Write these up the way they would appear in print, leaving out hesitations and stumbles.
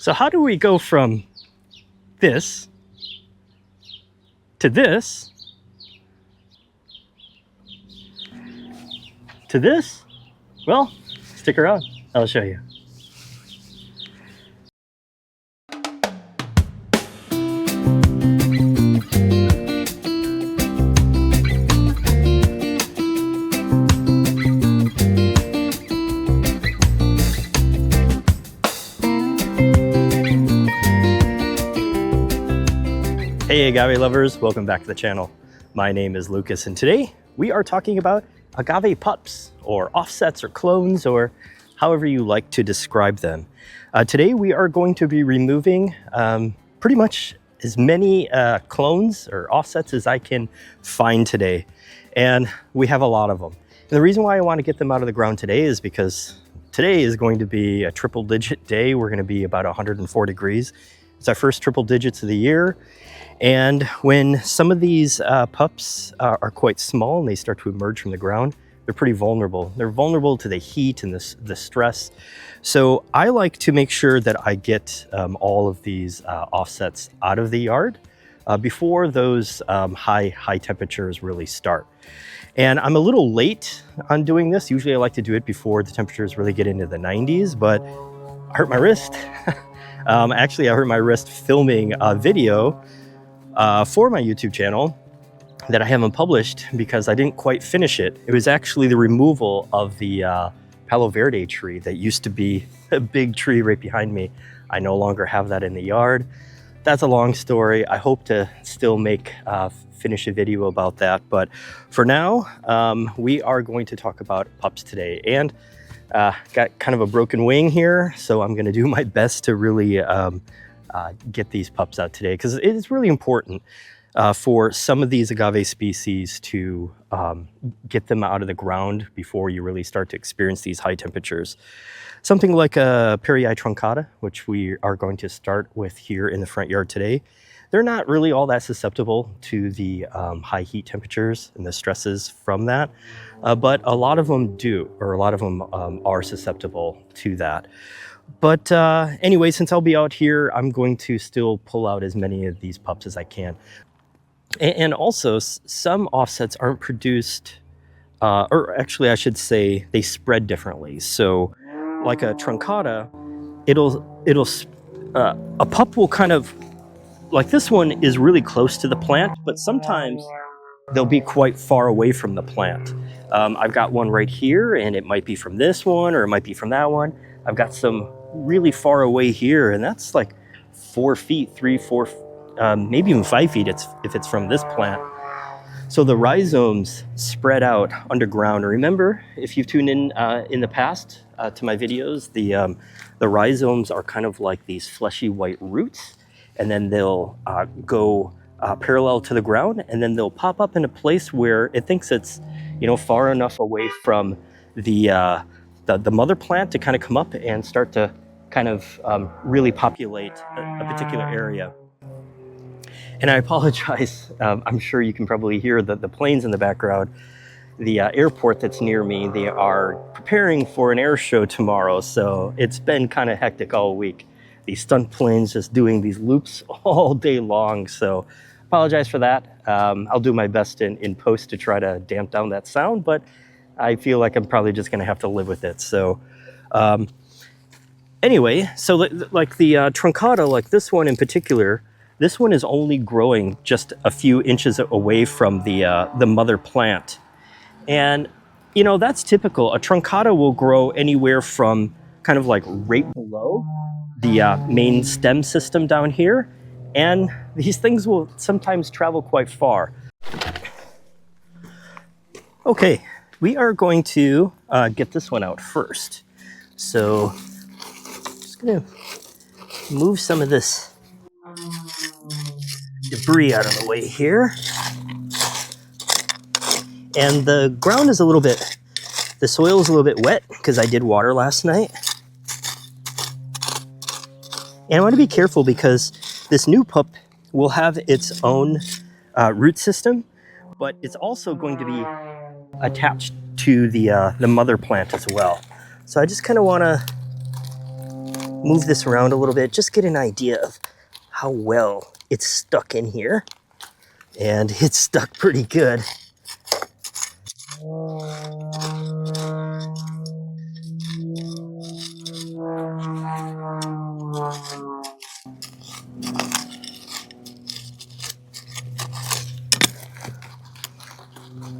So how do we go from this to this to this? Well, stick around, I'll show you. Hey agave lovers, welcome back to the channel. My name is Lucas and today we are talking about agave pups or offsets or clones or however you like to describe them. Today we are going to be removing pretty much as many clones or offsets as I can find today. And we have a lot of them. And the reason why I want to get them out of the ground today is because today is going to be a triple digit day. We're going to be about 104 degrees. It's our first triple digits of the year. And when some of these pups are quite small and they start to emerge from the ground, they're pretty vulnerable. They're vulnerable to the heat and the stress. So I like to make sure that I get all of these offsets out of the yard before those high temperatures really start. And I'm a little late on doing this. Usually I like to do it before the temperatures really get into the 90s, but I hurt my wrist. Actually, I hurt my wrist filming a video for my YouTube channel that I haven't published because I didn't quite finish it. It was actually the removal of the Palo Verde tree that used to be a big tree right behind me. I no longer have that in the yard. That's a long story. I hope to still finish a video about that. But for now, we are going to talk about pups today. And got kind of a broken wing here, so I'm gonna do my best to really get these pups out today because it is really important for some of these agave species to get them out of the ground before you really start to experience these high temperatures. Something like a parryi truncata, which we are going to start with here in the front yard today. They're not really all that susceptible to the high heat temperatures and the stresses from that, but a lot of them do, or a lot of them are susceptible to that. But anyway, since I'll be out here, I'm going to still pull out as many of these pups as I can. And also, some offsets aren't produced, or actually I should say they spread differently. So like a truncata, a pup will kind of, like this one is really close to the plant, but sometimes they'll be quite far away from the plant. I've got one right here and it might be from this one or it might be from that one. I've got some really far away here and that's like 4 feet, 3, 4, maybe even 5 feet if it's from this plant. So the rhizomes spread out underground. And remember, if you've tuned in the past to my videos, the rhizomes are kind of like these fleshy white roots, and then they'll go parallel to the ground, and then they'll pop up in a place where it thinks it's, far enough away from the mother plant to kind of come up and start to kind of really populate a particular area. And I apologize, I'm sure you can probably hear the planes in the background. The airport that's near me, they are preparing for an air show tomorrow, so it's been kind of hectic all week. These stunt planes just doing these loops all day long, so apologize for that. I'll do my best in post to try to damp down that sound, but I feel like I'm probably just gonna have to live with it. So anyway, so like the truncata, like this one in particular, this one is only growing just a few inches away from the mother plant. And, that's typical. A truncata will grow anywhere from kind of like right below the main stem system down here. And these things will sometimes travel quite far. Okay, we are going to get this one out first. So just gonna move some of this debris out of the way here. And the ground is the soil is a little bit wet because I did water last night. And I want to be careful because this new pup will have its own root system, but it's also going to be attached to the mother plant as well. So I just kind of want to move this around a little bit, just get an idea of how well it's stuck in here. And it's stuck pretty good.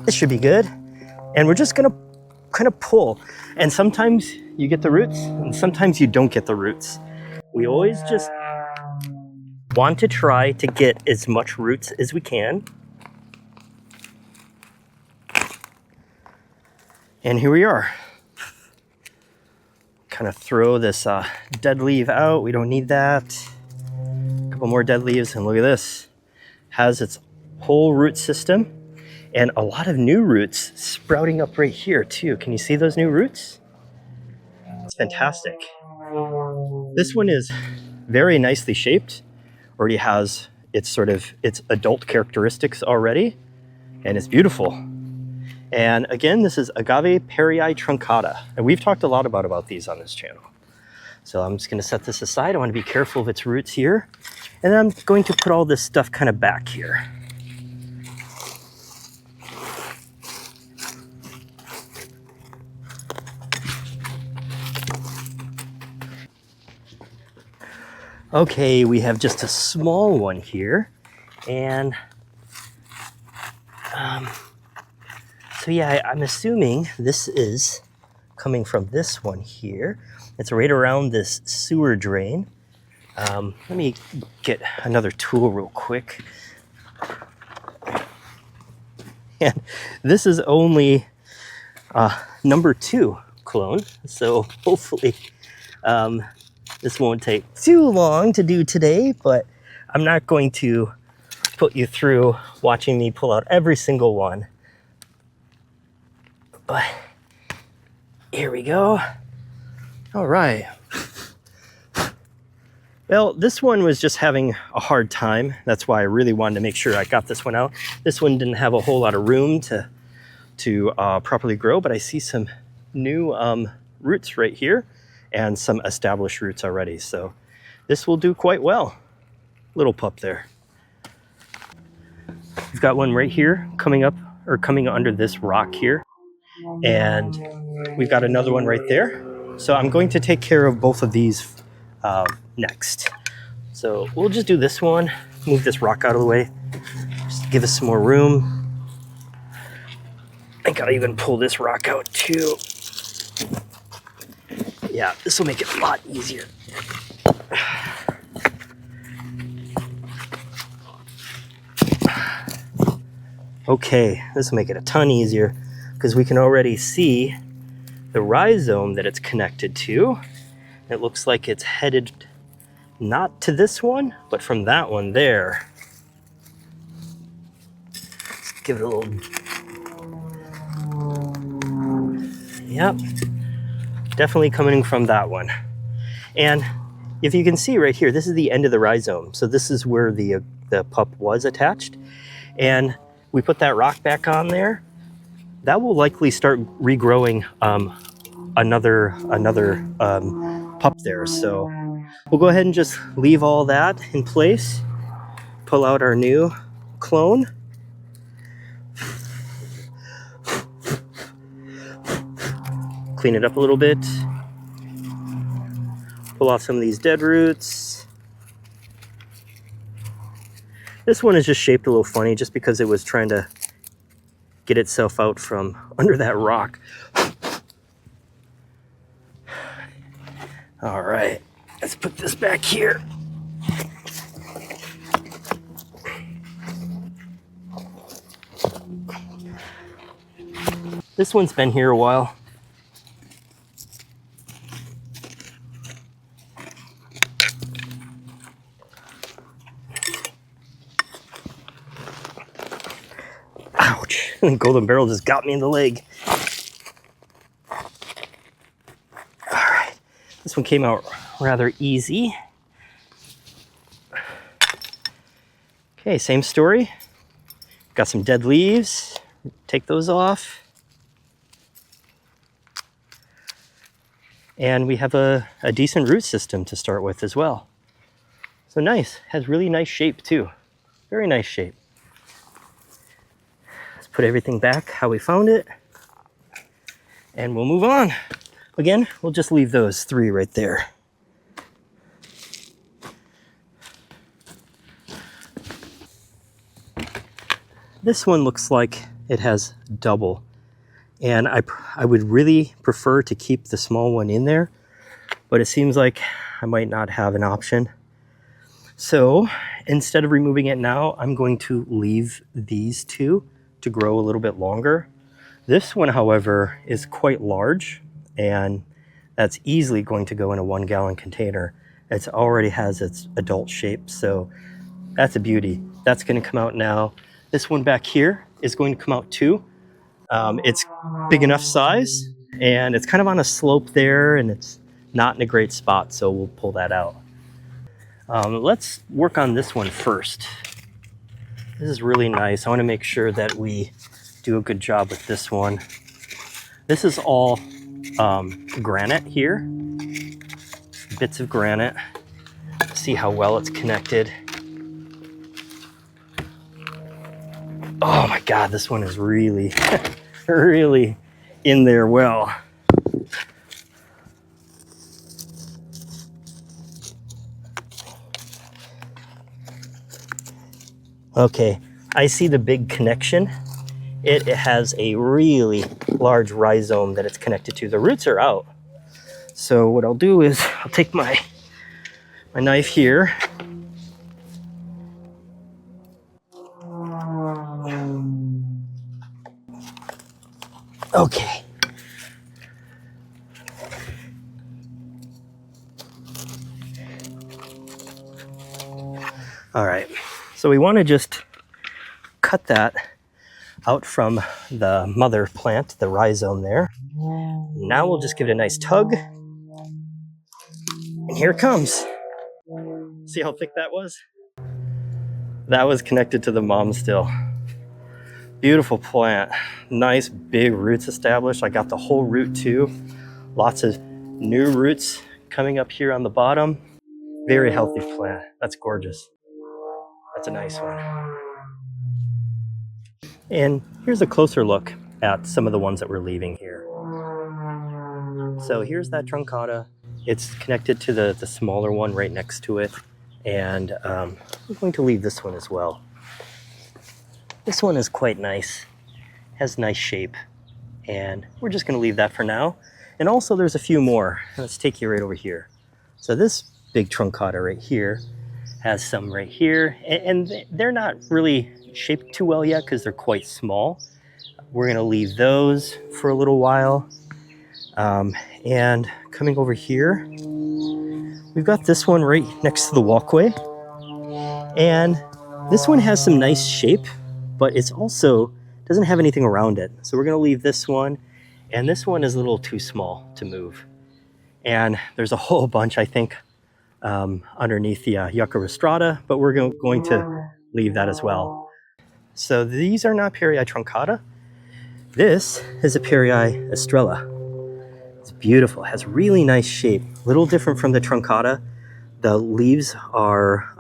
This should be good. And we're just gonna kind of pull. And sometimes you get the roots and sometimes you don't get the roots. We always just want to try to get as much roots as we can. And here we are. Kind of throw this dead leaf out. We don't need that. A couple more dead leaves, and look at this. Has its whole root system and a lot of new roots sprouting up right here too. Can you see those new roots? It's fantastic. This one is very nicely shaped. Already has its adult characteristics already, and it's beautiful. And again, this is Agave parryi truncata, and we've talked a lot about these on this channel. So I'm just going to set this aside. I want to be careful of its roots here, and then I'm going to put all this stuff kind of back here. Okay, we have just a small one here, and so yeah, I'm assuming this is coming from this one here. It's right around this sewer drain. Let me get another tool real quick. And this is only number 2 clone, so hopefully this won't take too long to do today, but I'm not going to put you through watching me pull out every single one. But here we go. All right. Well, this one was just having a hard time. That's why I really wanted to make sure I got this one out. This one didn't have a whole lot of room to properly grow, but I see some new roots right here and some established roots already. So this will do quite well. Little pup there. We've got one right here coming up, or coming under this rock here. And we've got another one right there. So I'm going to take care of both of these next. So we'll just do this one, move this rock out of the way, just to give us some more room. I gotta even pull this rock out too. Yeah, this will make it a lot easier. Okay, this will make it a ton easier because we can already see the rhizome that it's connected to. It looks like it's headed not to this one, but from that one there. Let's give it a little. Yep, definitely coming from that one. And if you can see right here, this is the end of the rhizome. So this is where the pup was attached. And we put that rock back on there. That will likely start regrowing another pup there. So we'll go ahead and just leave all that in place. Pull out our new clone. Clean it up a little bit. Pull off some of these dead roots. This one is just shaped a little funny just because it was trying to get itself out from under that rock. All right, let's put this back here. This one's been here a while. Ouch, the golden barrel just got me in the leg. This one came out rather easy. Okay, same story. Got some dead leaves. Take those off. And we have a decent root system to start with as well. So nice, has really nice shape too. Very nice shape. Let's put everything back how we found it. And we'll move on. Again, we'll just leave those 3 right there. This one looks like it has double. And I would really prefer to keep the small one in there, but it seems like I might not have an option. So instead of removing it now, I'm going to leave these 2 to grow a little bit longer. This one, however, is quite large, and that's easily going to go in a 1-gallon container. It already has its adult shape, so that's a beauty. That's going to come out now. This one back here is going to come out too. It's big enough size, and it's kind of on a slope there, and it's not in a great spot, so we'll pull that out. Let's work on this one first. This is really nice. I want to make sure that we do a good job with this one. This is all granite here, bits of granite. See how well it's connected. Oh my God, this one is really, really in there well. Okay, I see the big connection. It has a really large rhizome that it's connected to. The roots are out. So what I'll do is I'll take my knife here. Okay. All right, so we want to just cut that out from the mother plant, the rhizome there. Now we'll just give it a nice tug. And here it comes. See how thick that was? That was connected to the mom still. Beautiful plant. Nice big roots established. I got the whole root too. Lots of new roots coming up here on the bottom. Very healthy plant. That's gorgeous. That's a nice one. And here's a closer look at some of the ones that we're leaving here. So here's that truncata. It's connected to the smaller one right next to it. And I'm going to leave this one as well. This one is quite nice, has nice shape, and we're just going to leave that for now. And also there's a few more. Let's take you right over here. So this big truncata right here has some right here, and they're not really shaped too well yet because they're quite small. We're going to leave those for a little while. And coming over here, we've got this one right next to the walkway, and this one has some nice shape, but it's also doesn't have anything around it. So we're going to leave this one, and this one is a little too small to move. And there's a whole bunch, I think, underneath the Yucca rostrata, but we're going to leave that as well. So these are not parryi truncata. This is a parryi estrella. It's beautiful, it has really nice shape, a little different from the truncata. The leaves are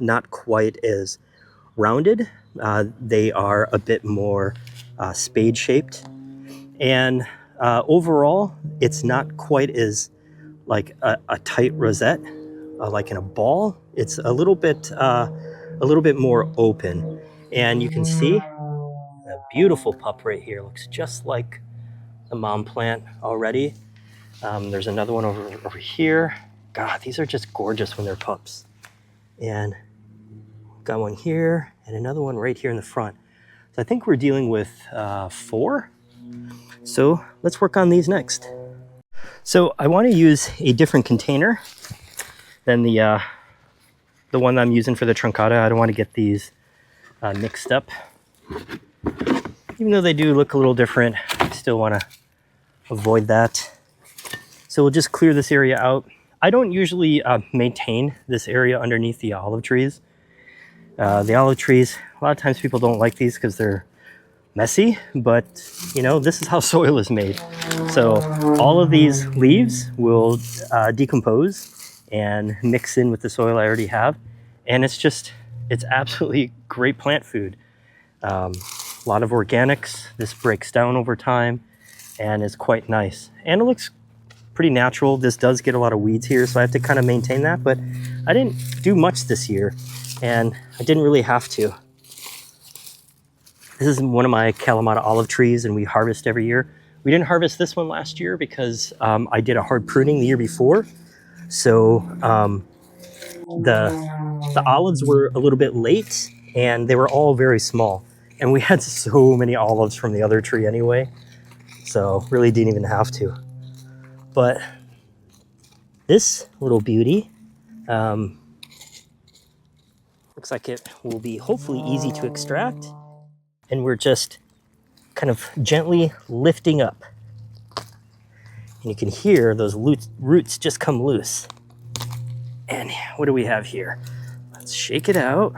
not quite as rounded. They are a bit more spade shaped, and overall it's not quite as like a tight rosette like in a ball. It's a little bit more open, and you can see a beautiful pup right here. Looks just like the mom plant already. There's another one over here. God, these are just gorgeous when they're pups. And got one here and another one right here in the front. So I think we're dealing with 4. So let's work on these next. So I want to use a different container than the one I'm using for the truncata. I don't want to get these mixed up. Even though they do look a little different, I still want to avoid that. So we'll just clear this area out. I don't usually maintain this area underneath the olive trees. The olive trees, a lot of times people don't like these because they're messy, but you know, this is how soil is made. So all of these leaves will decompose and mix in with the soil I already have. And it's absolutely great plant food. A lot of organics. This breaks down over time and is quite nice. And it looks pretty natural. This does get a lot of weeds here, so I have to kind of maintain that, but I didn't do much this year and I didn't really have to. This is one of my Kalamata olive trees and we harvest every year. We didn't harvest this one last year because I did a hard pruning the year before. So the olives were a little bit late and they were all very small. And we had so many olives from the other tree anyway. So really didn't even have to. But this little beauty looks like it will be hopefully easy to extract. And we're just kind of gently lifting up. And you can hear those roots just come loose. And what do we have here? Let's shake it out.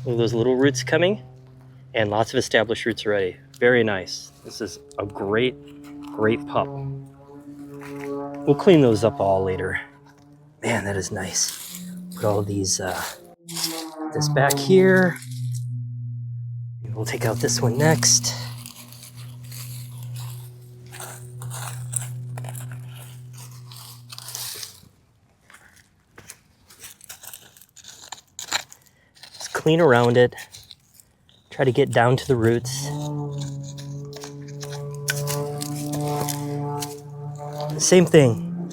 Look at those little roots coming, and lots of established roots already. Very nice. This is a great pup. We'll clean those up all later. Man, that is nice. Put all these, this back here. We'll take out this one next. Just clean around it. Try to get down to the roots. Same thing.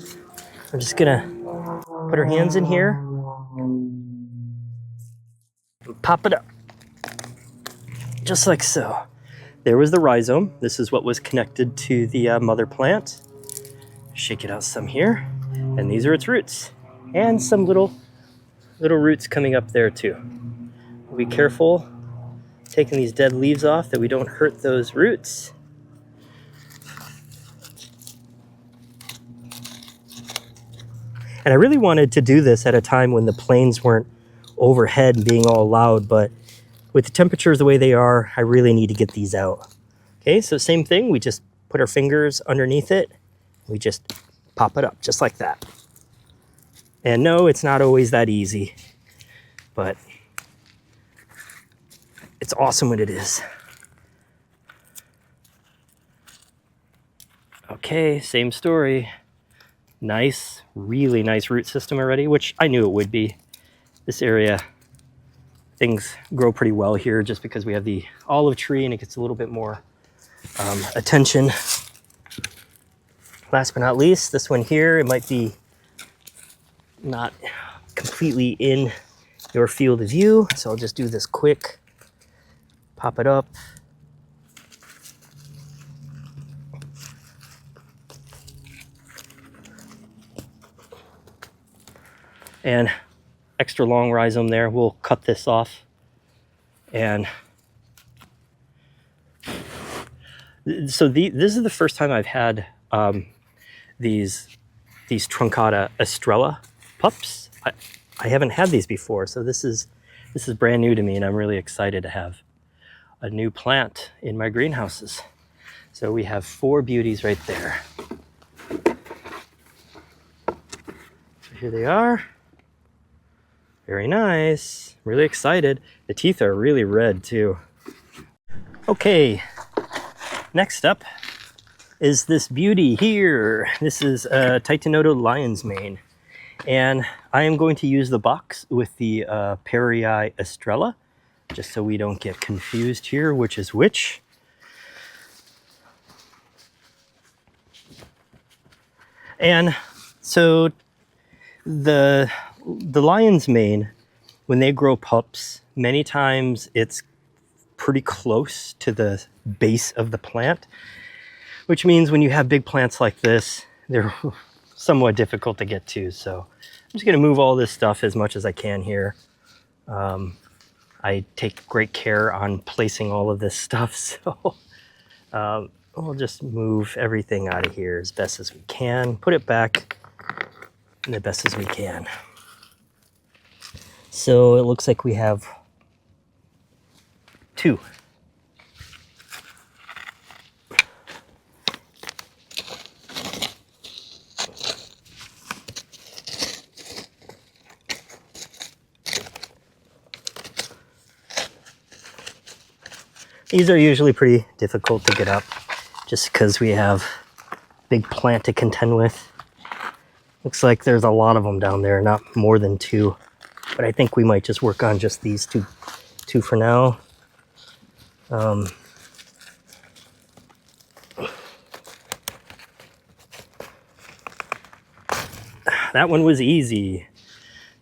I'm just gonna put our hands in here and pop it up. Just like so. There was the rhizome. This is what was connected to the mother plant. Shake it out some here. And these are its roots. And some little roots coming up there too. Be careful taking these dead leaves off that we don't hurt those roots. And I really wanted to do this at a time when the planes weren't overhead and being all loud, but with the temperatures the way they are, I really need to get these out. Okay, so same thing, we just put our fingers underneath it. We just pop it up, just like that. And no, it's not always that easy, but it's awesome when it is. Okay, same story. Nice, really nice root system already, which I knew it would be. This area, things grow pretty well here just because we have the olive tree and it gets a little bit more attention. Last but not least, this one here, it might be not completely in your field of view, so I'll just do this quick. Pop it up. And extra long rhizome there. We'll cut this off. And so this is the first time I've had these truncata estrella pups. I haven't had these before, so this is brand new to me, and I'm really excited to have a new plant in my greenhouses. So we have 4 beauties right there. So here they are. Very nice. Really excited. The teeth are really red too. Okay, next up is this beauty here. This is a Titanota lion's mane. And I am going to use the box with the parryi estrella, just so we don't get confused here, which is which. And so the lion's mane, when they grow pups, many times it's pretty close to the base of the plant, which means when you have big plants like this, they're somewhat difficult to get to. So I'm just going to move all this stuff as much as I can here. I take great care on placing all of this stuff, so we'll just move everything out of here as best as we can, put it back the best as we can. So it looks like we have 2. These are usually pretty difficult to get up just because we have big plant to contend with. Looks like there's a lot of them down there, not more than 2. But I think we might just work on just these two for now. That one was easy.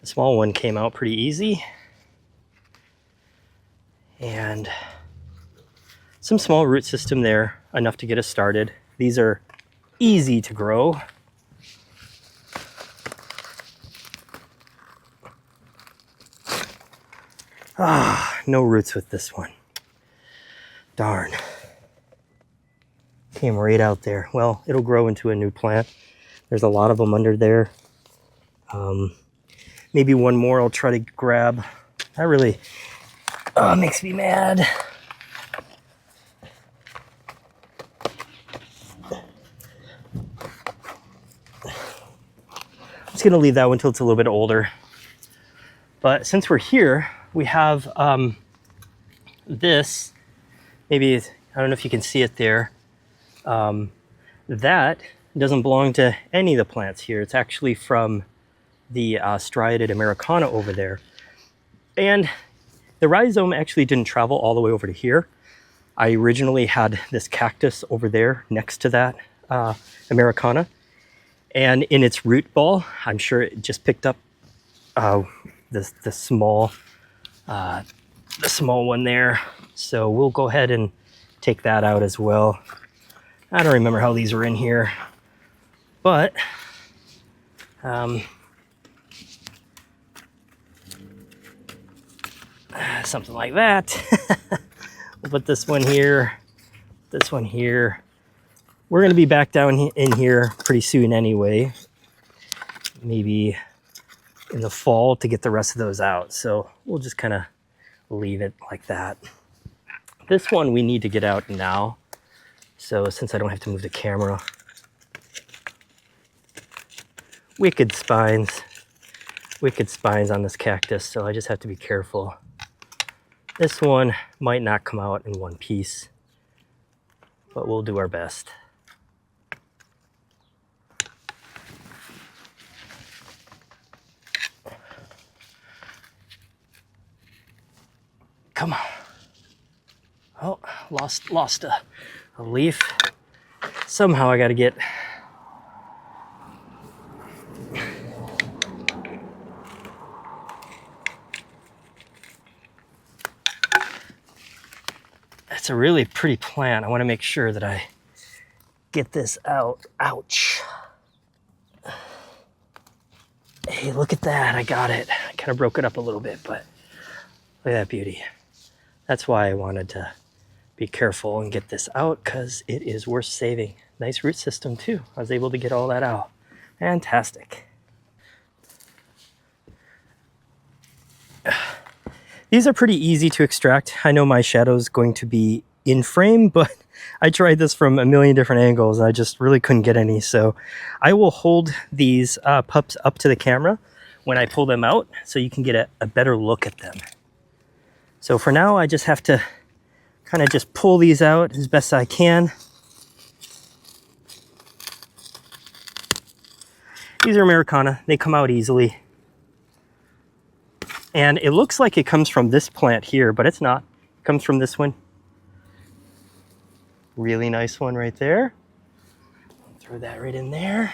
The small one came out pretty easy. And some small root system there, enough to get us started. These are easy to grow. No roots with this one. Darn. Came right out there. Well, it'll grow into a new plant. There's a lot of them under there. Maybe one more I'll try to grab. That really makes me mad. I'm just gonna leave that one until it's a little bit older. But since we're here, we have this, maybe, I don't know if you can see it there. That doesn't belong to any of the plants here. It's actually from the striated Americana over there. And the rhizome actually didn't travel all the way over to here. I originally had this cactus over there next to that Americana. And in its root ball, I'm sure it just picked up the small one there. So we'll go ahead and take that out as well. I don't remember how these were in here, but something like that. We'll put this one here, this one here. We're going to be back down in here pretty soon anyway. Maybe in the fall to get the rest of those out. So we'll just kind of leave it like that. This one we need to get out now. So since I don't have to move the camera. Wicked spines on this cactus. So I just have to be careful. This one might not come out in one piece, but we'll do our best. Come on. Oh, lost a leaf. Somehow I got to get it's a really pretty plant. I want to make sure that I get this out. Ouch. Hey, look at that. I got it. I kind of broke it up a little bit, but look at that beauty. That's why I wanted to be careful and get this out, because it is worth saving. Nice root system too. I was able to get all that out. Fantastic. These are pretty easy to extract. I know my shadow is going to be in frame, but I tried this from a million different angles and I just really couldn't get any. So I will hold these pups up to the camera when I pull them out so you can get a better look at them. So for now, I just have to kind of just pull these out as best I can. These are Americana. They come out easily. And it looks like it comes from this plant here, but it's not. It comes from this one. Really nice one right there. Throw that right in there.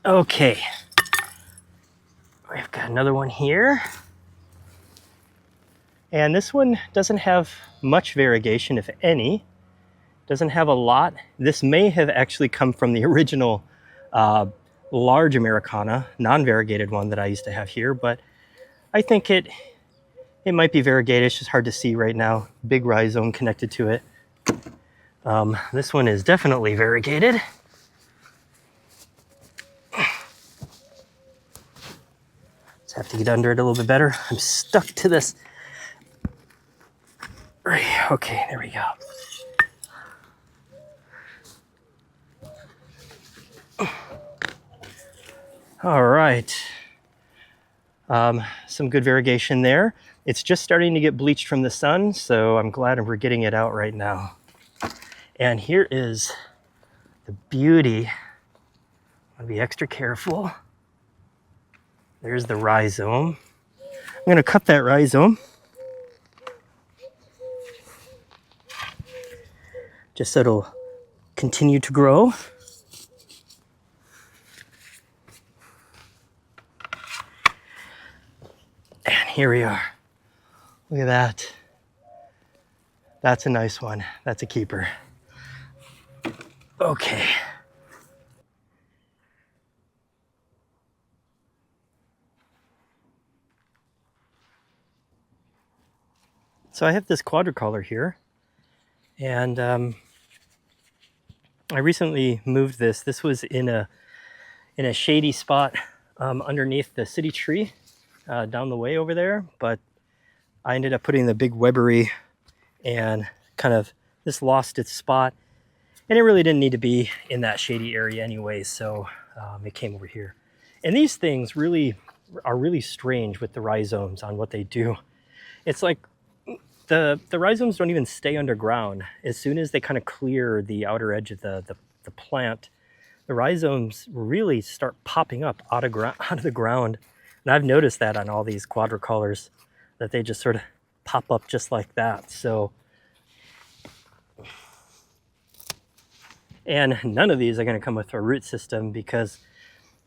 Okay, we've got another one here. And this one doesn't have much variegation, if any. Doesn't have a lot. This may have actually come from the original large Americana, non-variegated one that I used to have here, but I think it might be variegated. It's just hard to see right now. Big rhizome connected to it. This one is definitely variegated. Just have to get under it a little bit better. I'm stuck to this. Right, okay, there we go. All right. Some good variegation there. It's just starting to get bleached from the sun, so I'm glad we're getting it out right now. And here is the beauty. I'll be extra careful. There's the rhizome. I'm going to cut that rhizome just so it'll continue to grow. And here we are. Look at that. That's a nice one. That's a keeper. Okay. So I have this quadricolor here, and I recently moved this. This was in a shady spot underneath the city tree down the way over there, but I ended up putting the big Weberi, and kind of this lost its spot, and it really didn't need to be in that shady area anyway, so it came over here. And these things really are really strange with the rhizomes on what they do. It's like the rhizomes don't even stay underground. As soon as they kind of clear the outer edge of the plant, the rhizomes really start popping up out of the ground. And I've noticed that on all these quadricolors, that they just sort of pop up just like that. So, and none of these are going to come with a root system because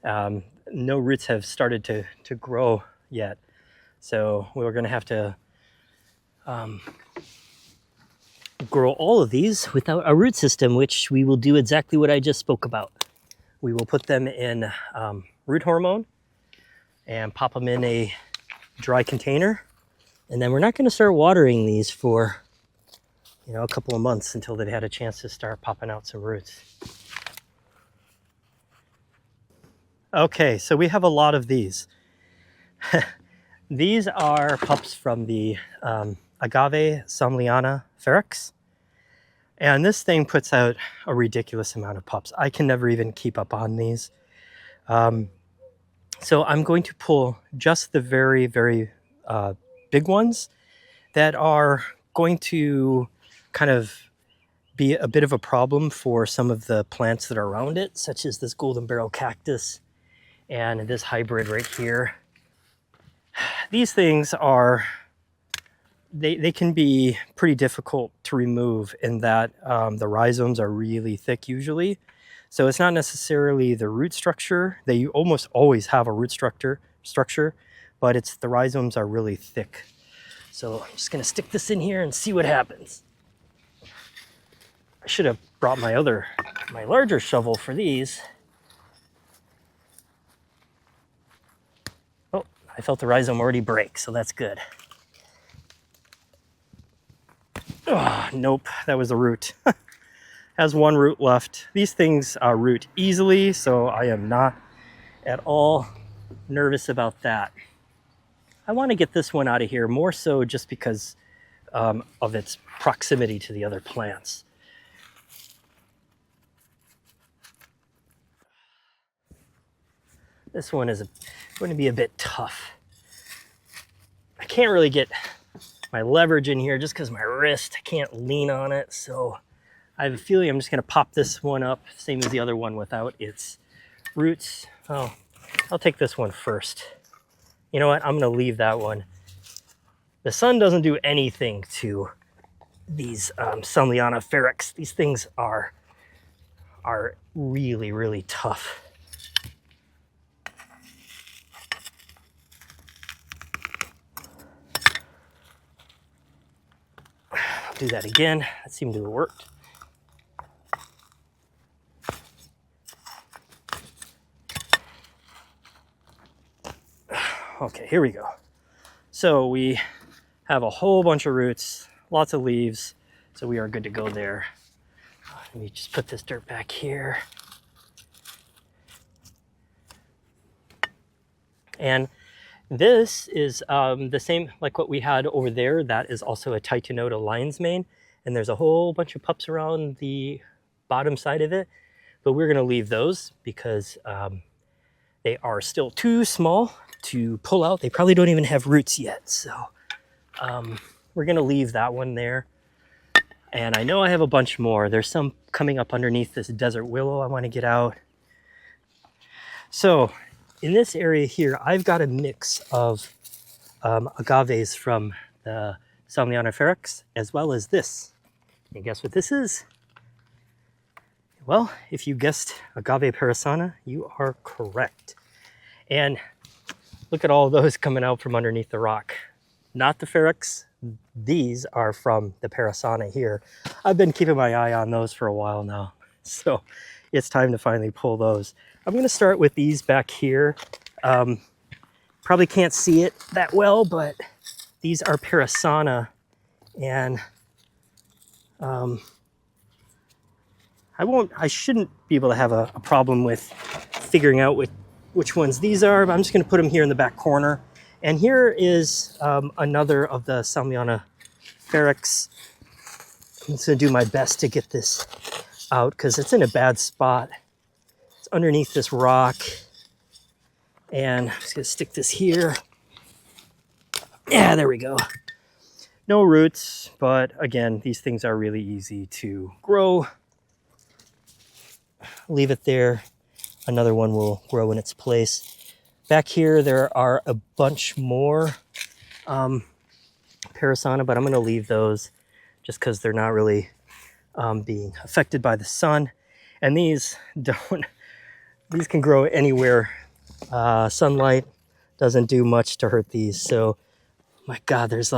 no roots have started to grow yet. So we're going to have to grow all of these without a root system, which we will do exactly what I just spoke about. We will put them in root hormone and pop them in a dry container. And then we're not going to start watering these for, a couple of months until they've had a chance to start popping out some roots. Okay, so we have a lot of these. These are pups from the Agave Salmiana ferex. And this thing puts out a ridiculous amount of pups. I can never even keep up on these. So I'm going to pull just the very, very big ones that are going to kind of be a bit of a problem for some of the plants that are around it, such as this golden barrel cactus and this hybrid right here. These things are, they can be pretty difficult to remove in that the rhizomes are really thick usually. So it's not necessarily the root structure. They almost always have a root structure, but it's the rhizomes are really thick. So I'm just gonna stick this in here and see what happens. I should have brought my larger shovel for these. Oh, I felt the rhizome already break, so that's good. Oh, nope, that was the root. Has one root left. These things root easily, so I am not at all nervous about that. I want to get this one out of here more so just because of its proximity to the other plants. This one is going to be a bit tough. I can't really get my leverage in here just because my wrist, I can't lean on it. So I have a feeling I'm just going to pop this one up, same as the other one without its roots. Oh, I'll take this one first. You know what? I'm going to leave that one. The sun doesn't do anything to these Salmiana ferex. These things are really, really tough. I'll do that again. That seemed to have worked. Okay, here we go. So we have a whole bunch of roots, lots of leaves, so we are good to go there. Let me just put this dirt back here. And this is the same like what we had over there. That is also a Titanota lion's mane. And there's a whole bunch of pups around the bottom side of it. But we're gonna leave those because they are still too small to pull out. They probably don't even have roots yet. So we're gonna leave that one there. And I know I have a bunch more. There's some coming up underneath this desert willow I wanna get out. So in this area here, I've got a mix of agaves from the Salmiana ferex, as well as this. And guess what this is? Well, if you guessed agave parrasa, you are correct. And look at all those coming out from underneath the rock. Not the ferex. These are from the parrasa here. I've been keeping my eye on those for a while now. So it's time to finally pull those. I'm going to start with these back here. Probably can't see it that well, but these are parrasa, and I shouldn't be able to have a problem with figuring out which ones these are, but I'm just going to put them here in the back corner. And here is another of the Salmiana ferex. I'm just going to do my best to get this out because it's in a bad spot. It's underneath this rock. And I'm just going to stick this here. Yeah, there we go. No roots, but again, these things are really easy to grow. Leave it there. Another one will grow in its place. Back here, there are a bunch more parrasa, but I'm going to leave those just because they're not really being affected by the sun. And these can grow anywhere. Sunlight doesn't do much to hurt these. So, my God, there's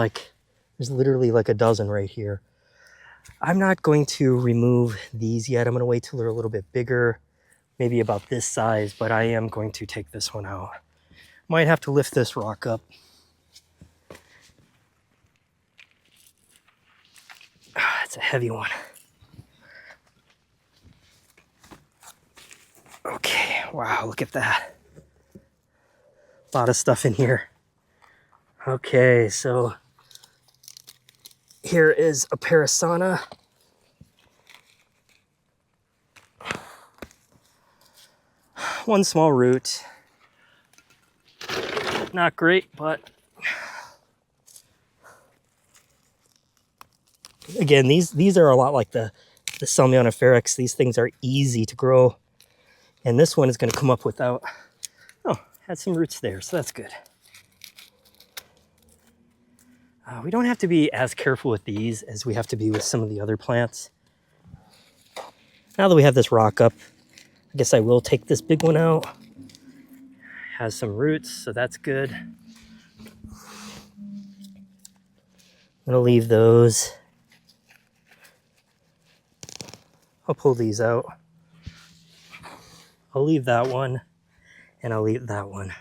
literally like a dozen right here. I'm not going to remove these yet. I'm going to wait till they're a little bit bigger, maybe about this size, but I am going to take this one out. Might have to lift this rock up. It's a heavy one. Okay, wow, look at that. A lot of stuff in here. Okay, so here is a parrasa. One small root. Not great, but again, these are a lot like the Salmiana ferex. These things are easy to grow. And this one is going to come up without, oh, had some roots there, so that's good. We don't have to be as careful with these as we have to be with some of the other plants. Now that we have this rock up, I guess I will take this big one out. Has some roots, so that's good. I'm gonna leave those. I'll pull these out. I'll leave that one, and I'll leave that one.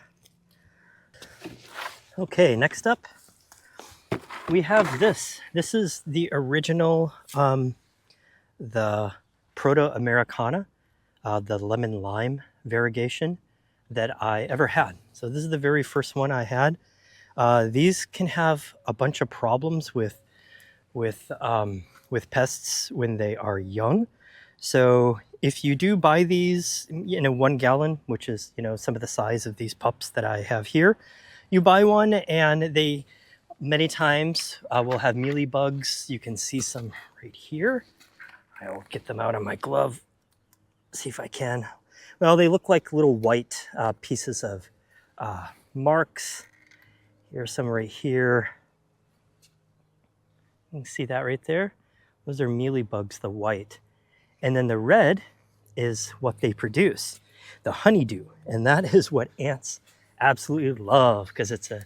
Okay, next up, we have this. This is the original, the Americana, the lemon lime variegation that I ever had. So this is the very first one I had. These can have a bunch of problems with pests when they are young. So if you do buy these, 1 gallon, which is, some of the size of these pups that I have here, you buy one and they many times will have mealybugs. You can see some right here. I will get them out of my glove. See if I can. Well, they look like little white pieces of marks. Here's some right here. You can see that right there. Those are mealybugs, the white. And then the red is what they produce, the honeydew. And that is what ants absolutely love because it's a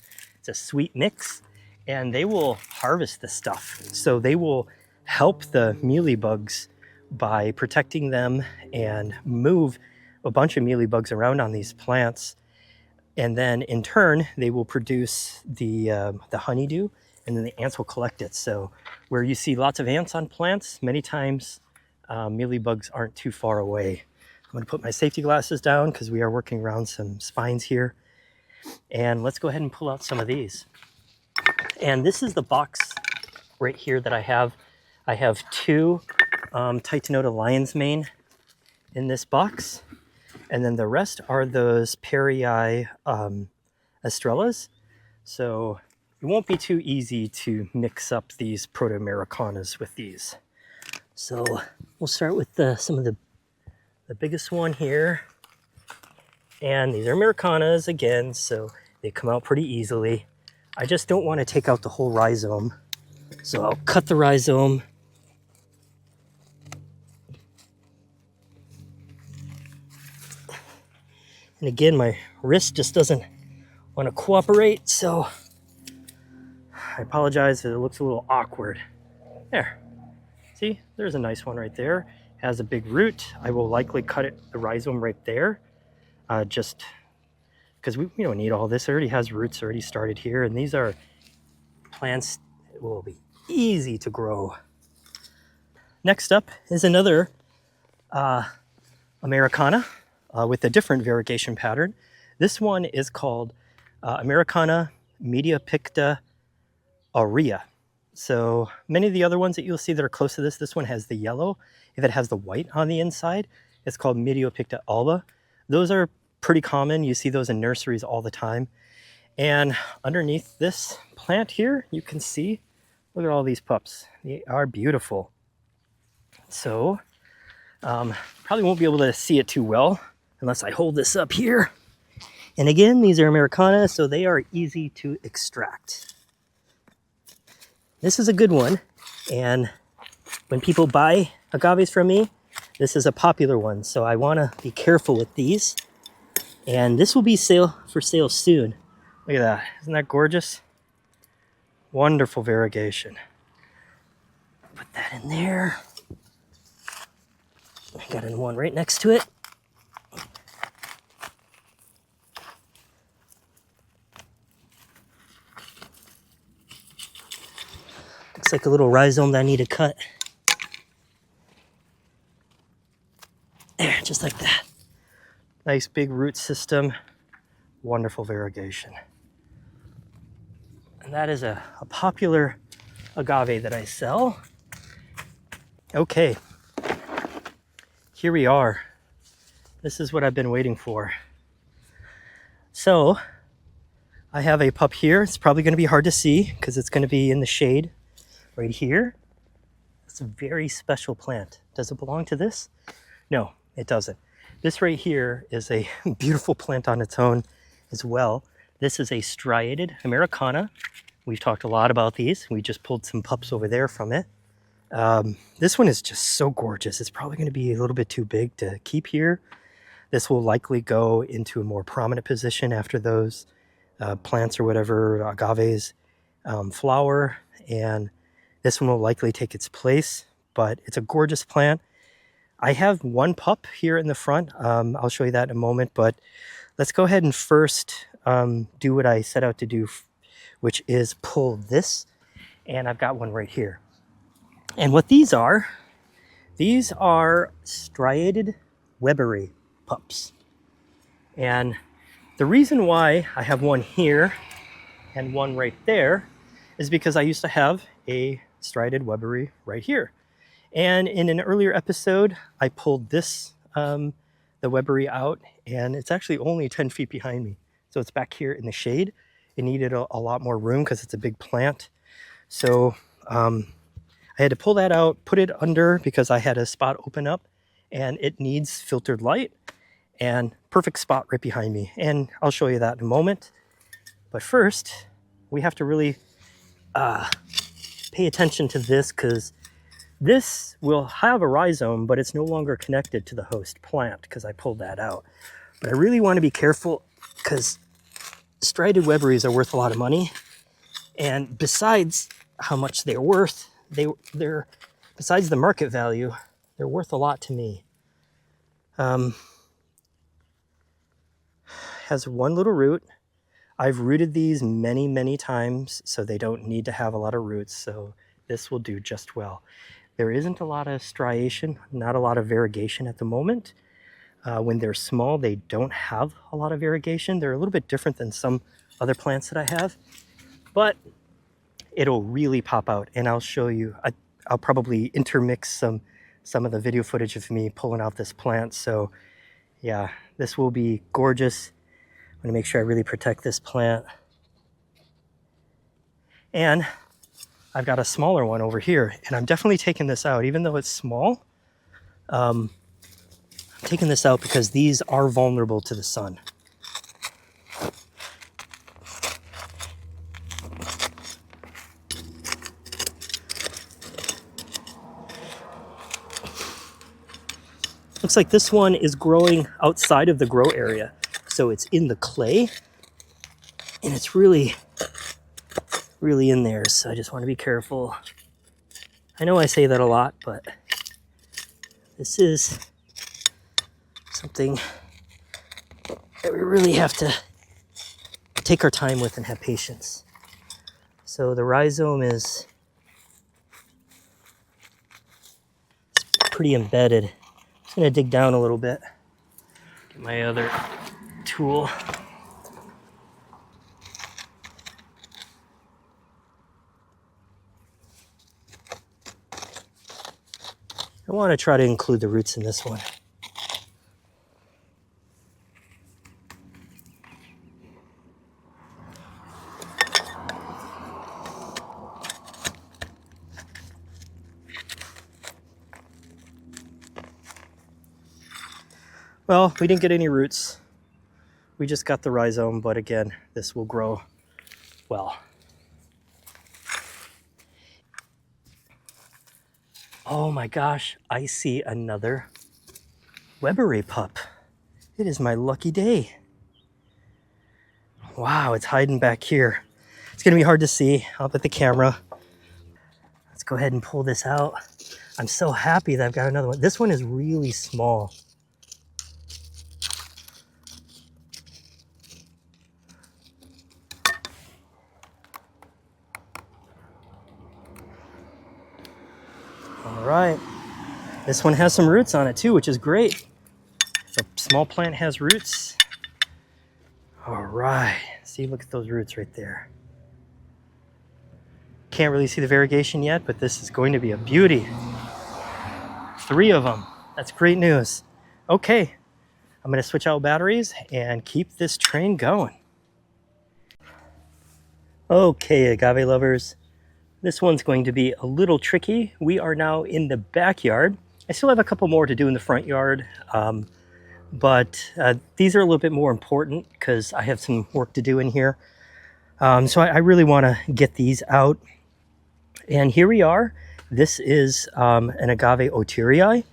sweet mix. And they will harvest the stuff. So they will help the mealybugs by protecting them and move a bunch of mealybugs around on these plants. And then in turn, they will produce the honeydew, and then the ants will collect it. So where you see lots of ants on plants, many times mealybugs aren't too far away. I'm going to put my safety glasses down because we are working around some spines here. And let's go ahead and pull out some of these. And this is the box right here that I have. I have two Titanota lion's mane in this box. And then the rest are those parryi estrellas. So it won't be too easy to mix up these Proto-Americanas with these. So we'll start with some of the biggest one here. And these are Americanas again, so they come out pretty easily. I just don't want to take out the whole rhizome. So I'll cut the rhizome. And again, my wrist just doesn't want to cooperate, so I apologize if it looks a little awkward. There. See, there's a nice one right there. Has a big root. I will likely cut the rhizome right there, just because we don't need all this. It already has roots already started here, and these are plants that will be easy to grow. Next up is another Americana with a different variegation pattern. This one is called Americana media picta aurea. So many of the other ones that you'll see that are close to this one has the yellow. If it has the white on the inside, it's called Mediopicta alba. Those are pretty common. You see those in nurseries all the time. And underneath this plant here, you can see, look at all these pups. They are beautiful. So probably won't be able to see it too well unless I hold this up here. And again, these are Americana, so they are easy to extract. This is a good one, and when people buy agaves from me, this is a popular one, so I want to be careful with these. And this will be for sale soon. Look at that. Isn't that gorgeous? Wonderful variegation. Put that in there. I got in one right next to it. Looks like a little rhizome that I need to cut. There, just like that. Nice big root system. Wonderful variegation. And that is a popular agave that I sell. Okay, here we are. This is what I've been waiting for. So, I have a pup here. It's probably going to be hard to see because it's going to be in the shade right here. It's a very special plant. Does it belong to this? No, it doesn't. This right here is a beautiful plant on its own as well. This is a striated Americana. We've talked a lot about these. We just pulled some pups over there from it. This one is just so gorgeous. It's probably going to be a little bit too big to keep here. This will likely go into a more prominent position after those plants or whatever, agaves, flower, and this one will likely take its place, but it's a gorgeous plant. I have one pup here in the front. I'll show you that in a moment, but let's go ahead and first do what I set out to do, which is pull this, and I've got one right here. And what these are striated Weberi pups. And the reason why I have one here and one right there is because I used to have a striated Weberi right here. And in an earlier episode, I pulled this, the Weberi out, and it's actually only 10 feet behind me. So it's back here in the shade. It needed a lot more room because it's a big plant. So I had to pull that out, put it under because I had a spot open up, and it needs filtered light, and perfect spot right behind me. And I'll show you that in a moment. But first, we have to really pay attention to this because this will have a rhizome, but it's no longer connected to the host plant because I pulled that out. But I really want to be careful because striated Weberis are worth a lot of money. And besides how much they're worth, they're besides the market value, they're worth a lot to me. has one little root. I've rooted these many, many times, so they don't need to have a lot of roots. So this will do just well. There isn't a lot of striation, not a lot of variegation at the moment. When they're small, they don't have a lot of variegation. They're a little bit different than some other plants that I have, but it'll really pop out. And I'll show you, I'll probably intermix some of the video footage of me pulling out this plant. So yeah, this will be gorgeous. I'm gonna make sure I really protect this plant. And I've got a smaller one over here, and I'm definitely taking this out, even though it's small. I'm taking this out because these are vulnerable to the sun. Looks like this one is growing outside of the grow area. So it's in the clay, and it's really in there. So I just want to be careful. I know I say that a lot, but this is something that we really have to take our time with and have patience. So the rhizome is pretty embedded. I'm gonna dig down a little bit. Get my other tool. I want to try to include the roots in this one. Well, we didn't get any roots. We just got the rhizome, but again, this will grow well. Oh my gosh, I see another Weberi pup. It is my lucky day. Wow, it's hiding back here. It's gonna be hard to see up at the camera. Let's go ahead and pull this out. I'm so happy that I've got another one. This one is really small. All right, this one has some roots on it too, which is great. The small plant has roots. All right, see, look at those roots right there. Can't really see the variegation yet, but this is going to be a beauty. 3 of them, that's great news. Okay, I'm gonna switch out batteries and keep this train going. Okay, agave lovers. This one's going to be a little tricky. We are now in the backyard. I still have a couple more to do in the front yard, but these are a little bit more important because I have some work to do in here. So I really want to get these out. And here we are. This is an agave otterii,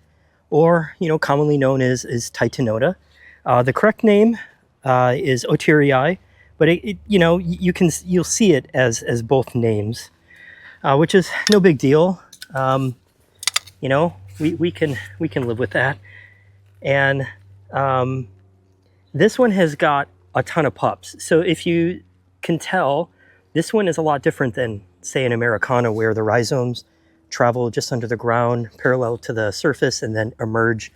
or commonly known as Titanota. The correct name is otterii, but you'll see it as both names. Which is no big deal. We can live with that. And this one has got a ton of pups. So if you can tell, this one is a lot different than, say, an Americana, where the rhizomes travel just under the ground, parallel to the surface, and then emerge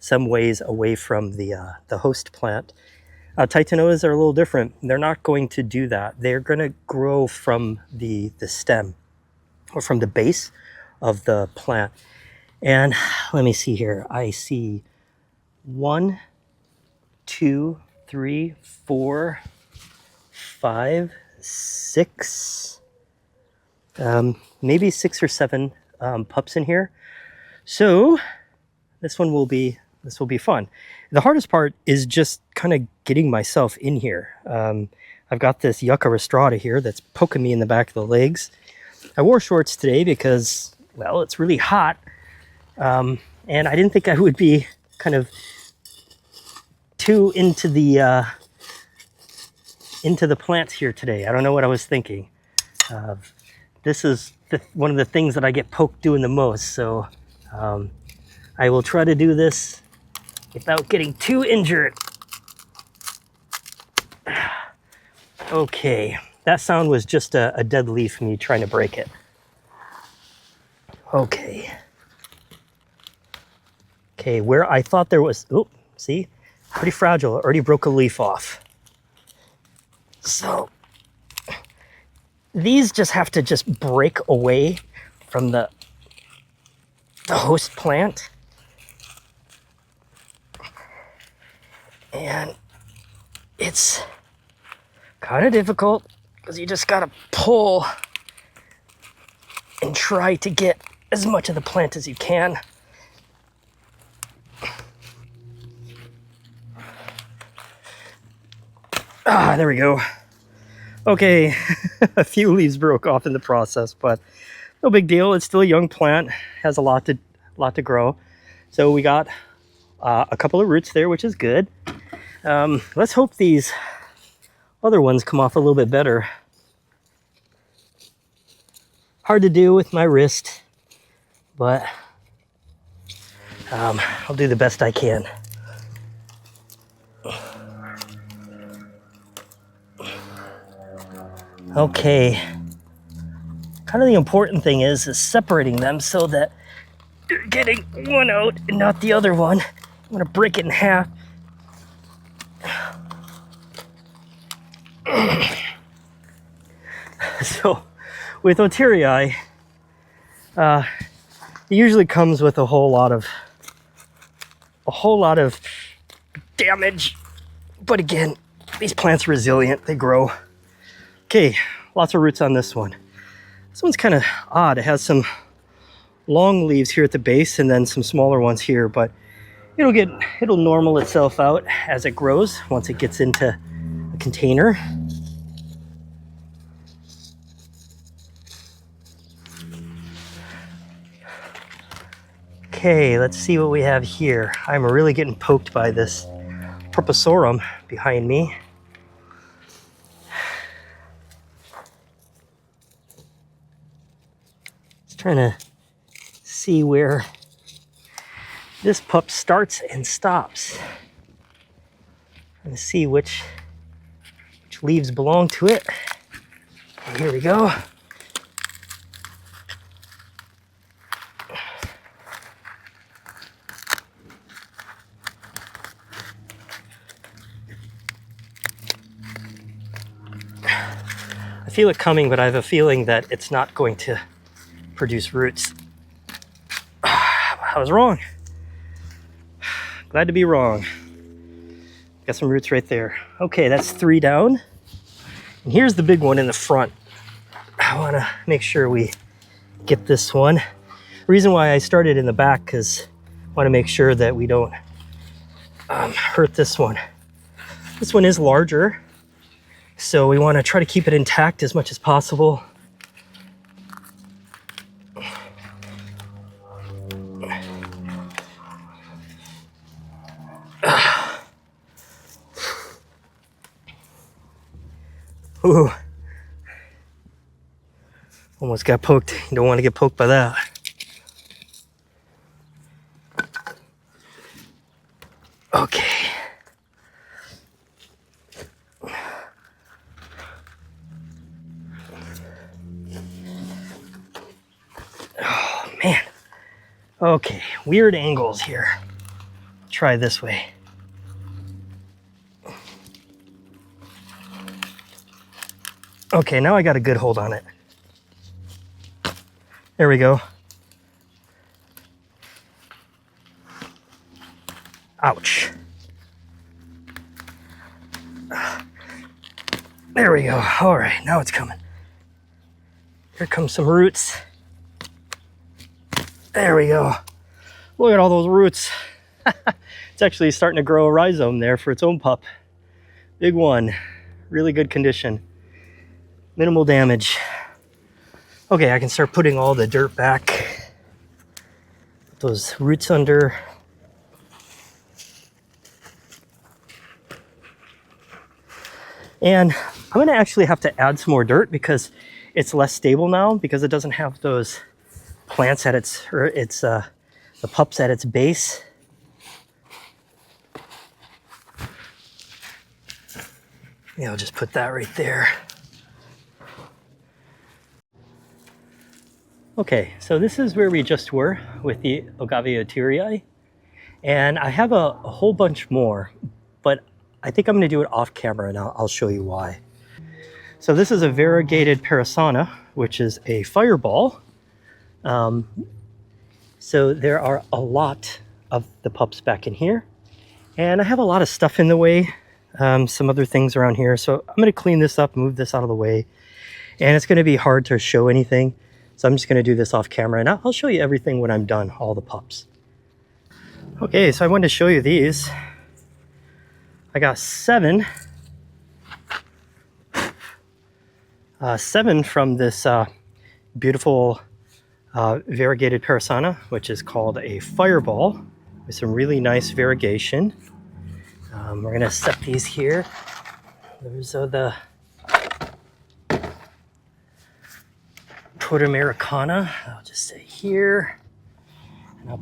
some ways away from the host plant. Titanotas are a little different. They're not going to do that. They're going to grow from the stem, or from the base of the plant. And let me see here. I see 1, 2, 3, 4, 5, 6, maybe 6 or 7 pups in here. So this will be fun. The hardest part is just kind of getting myself in here. I've got this yucca rostrata here that's poking me in the back of the legs. I wore shorts today because, well, it's really hot. And I didn't think I would be kind of too into the plants here today. I don't know what I was thinking. This is one of the things that I get poked doing the most. So I will try to do this without getting too injured. Okay, that sound was just a dead leaf, me trying to break it. Okay. Okay, where I thought there was, oh, see, pretty fragile. Already broke a leaf off. So these just have to just break away from the host plant. And it's kind of difficult because you just gotta pull and try to get as much of the plant as you can. Ah, there we go. Okay, a few leaves broke off in the process, but no big deal. It's still a young plant, has a lot to grow. So we got a couple of roots there, which is good. Let's hope these other ones come off a little bit better. Hard to do with my wrist, but I'll do the best I can. Okay, kind of the important thing is separating them so that you're getting one out and not the other one. I'm gonna break it in half. So with otteri, it usually comes with a whole lot of damage, but again, these plants are resilient, they grow. Okay, lots of roots on this one. This one's kind of odd. It has some long leaves here at the base and then some smaller ones here, but it'll normal itself out as it grows once it gets into a container. Okay, let's see what we have here. I'm really getting poked by this purpusorum behind me. Trying to see where this pup starts and stops. Trying to see which leaves belong to it. Okay, here we go. I feel it coming, but I have a feeling that it's not going to produce roots. I was wrong. Glad to be wrong. Got some roots right there. Okay, that's 3 down. And here's the big one in the front. I want to make sure we get this one. The reason why I started in the back because I want to make sure that we don't hurt this one. This one is larger, so we want to try to keep it intact as much as possible. Ooh. Almost got poked. You don't want to get poked by that. Okay. Oh, man. Okay, weird angles here. Try this way. Okay, now I got a good hold on it. There we go. Ouch. There we go. All right, now it's coming. Here comes some roots. There we go. Look at all those roots. It's actually starting to grow a rhizome there for its own pup. Big one. Really good condition. Minimal damage. Okay, I can start putting all the dirt back. Put those roots under. And I'm gonna actually have to add some more dirt because it's less stable now because it doesn't have those plants at the pups at its base. I'll just put that right there. Okay, so this is where we just were with the Agave otteri, and I have a whole bunch more, but I think I'm going to do it off camera, and I'll show you why. So this is a variegated Parrasa, which is a fireball. So there are a lot of the pups back in here, and I have a lot of stuff in the way, some other things around here. So I'm going to clean this up, move this out of the way, and it's going to be hard to show anything. So I'm just going to do this off camera, and I'll show you everything when I'm done, all the pups. Okay, so I wanted to show you these. I got seven from this beautiful variegated Parrasa, which is called a fireball, with some really nice variegation. We're going to set these here. Those are the Americana. I'll just say here, and I'll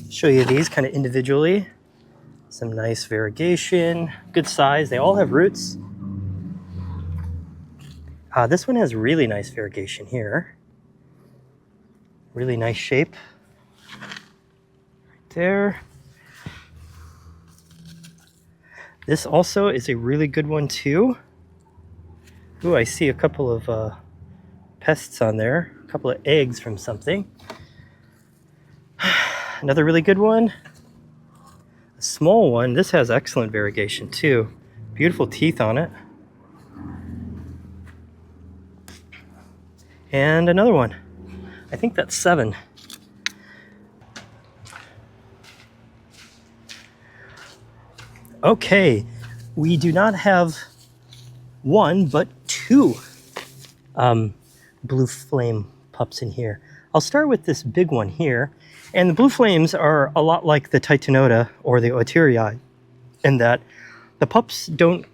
show you these kind of individually. Some nice variegation, good size. They all have roots. This one has really nice variegation here. Really nice shape. Right there. This also is a really good one too. Ooh, I see a couple of pests on there. A couple of eggs from something. Another really good one. A small one. This has excellent variegation too. Beautiful teeth on it. And another one. I think that's 7. Okay, we do not have 1 but 2 blue flame pups in here. I'll start with this big one here, and the blue flames are a lot like the Titanota or the otteri in that the pups don't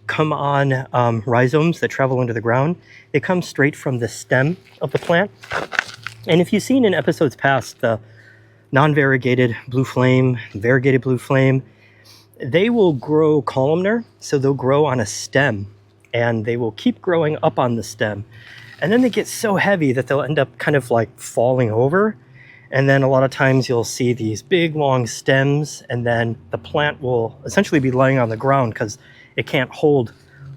come on rhizomes that travel into the ground. They come straight from the stem of the plant. And if you've seen in episodes past the non-variegated blue flame, variegated blue flame, they will grow columnar, so they'll grow on a stem, and they will keep growing up on the stem. And then they get so heavy that they'll end up kind of like falling over. And then a lot of times you'll see these big long stems, and then the plant will essentially be laying on the ground because it can't hold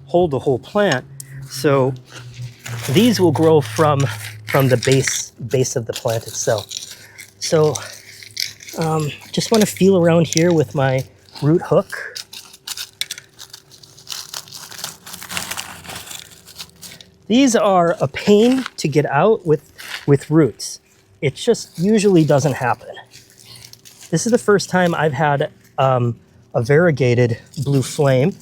the whole plant. So these will grow from the base of the plant itself. So just want to feel around here with my root hook. These are a pain to get out with roots. It just usually doesn't happen. This is the first time I've had a variegated blue flame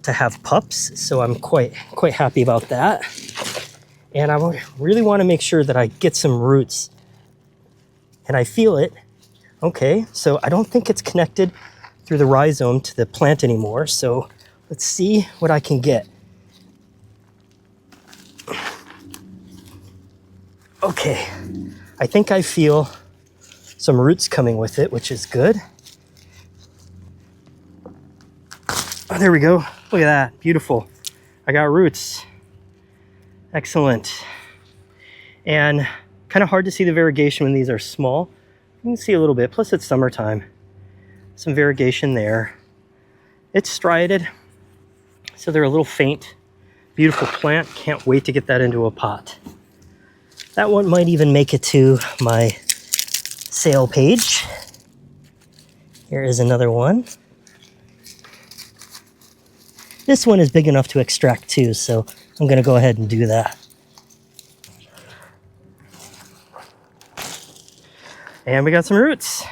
to have pups, so I'm quite happy about that. And I really want to make sure that I get some roots. And I feel it. Okay, so I don't think it's connected through the rhizome to the plant anymore, so let's see what I can get. Okay, I think I feel some roots coming with it, which is good. Oh, there we go. Look at that, beautiful. I got roots. Excellent. And kind of hard to see the variegation when these are small. You can see a little bit, plus it's summertime. Some variegation there. It's striated, so they're a little faint. Beautiful plant, can't wait to get that into a pot. That one might even make it to my sale page. Here is another one. This one is big enough to extract too, so I'm gonna go ahead and do that. And we got some roots.